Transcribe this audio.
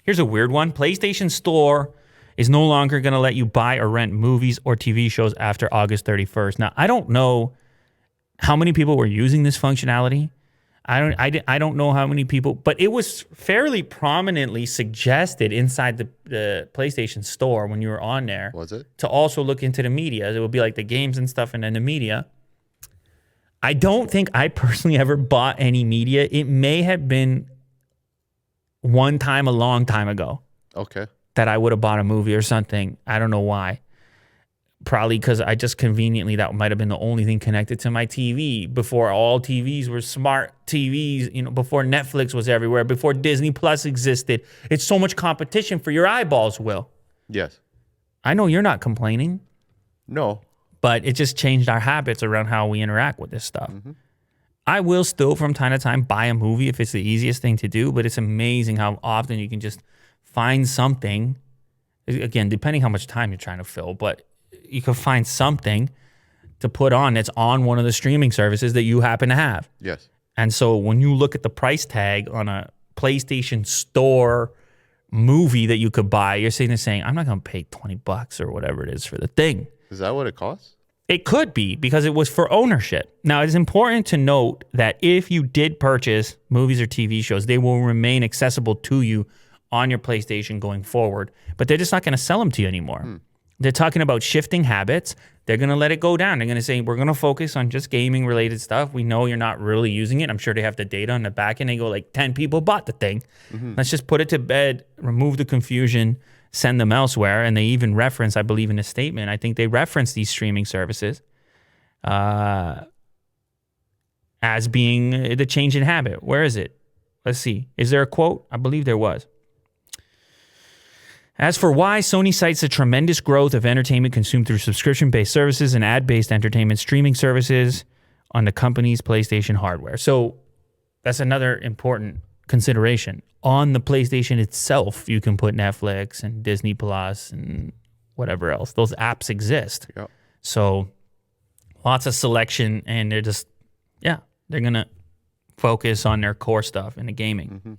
Here's a weird one. PlayStation Store is no longer going to let you buy or rent movies or TV shows after August 31st. Now, I don't know how many people were using this functionality. I don't know how many people, but it was fairly prominently suggested inside the PlayStation Store when you were on there. Was it? To also look into the media. It would be like the games and stuff and then the media. I don't think I personally ever bought any media. It may have been one time a long time ago. Okay. That I would have bought a movie or something. I don't know why. Probably because I just conveniently, that might have been the only thing connected to my TV before all TVs were smart TVs, you know, before Netflix was everywhere, before Disney Plus existed. It's so much competition for your eyeballs, Will. Yes. I know you're not complaining. No. But it just changed our habits around how we interact with this stuff. Mm-hmm. I will still from time to time buy a movie if it's the easiest thing to do, but it's amazing how often you can just find something, again, depending how much time you're trying to fill, but you can find something to put on that's on one of the streaming services that you happen to have. Yes. And so when you look at the price tag on a PlayStation Store movie that you could buy, you're sitting there saying, I'm not going to pay $20 or whatever it is for the thing. Is that what it costs? It could be because it was for ownership. Now, it's important to note that if you did purchase movies or TV shows, they will remain accessible to you on your PlayStation going forward, but they're just not going to sell them to you anymore. They're talking about shifting habits. They're going to let it go down. They're going to say, we're going to focus on just gaming related stuff. We know you're not really using it. I'm sure they have the data on the back end. They go like 10 people bought the thing. Mm-hmm. Let's just put it to bed, remove the confusion, send them elsewhere. And they even reference, I believe in a statement, I think they reference these streaming services as being the change in habit. Where is it? Let's see. Is there a quote? I believe there was. As for why, Sony cites the tremendous growth of entertainment consumed through subscription-based services and ad-based entertainment streaming services on the company's PlayStation hardware. So that's another important consideration. On the PlayStation itself, you can put Netflix and Disney Plus and whatever else. Those apps exist. Yep. So lots of selection, and they're just, they're going to focus on their core stuff in the gaming. Mm-hmm.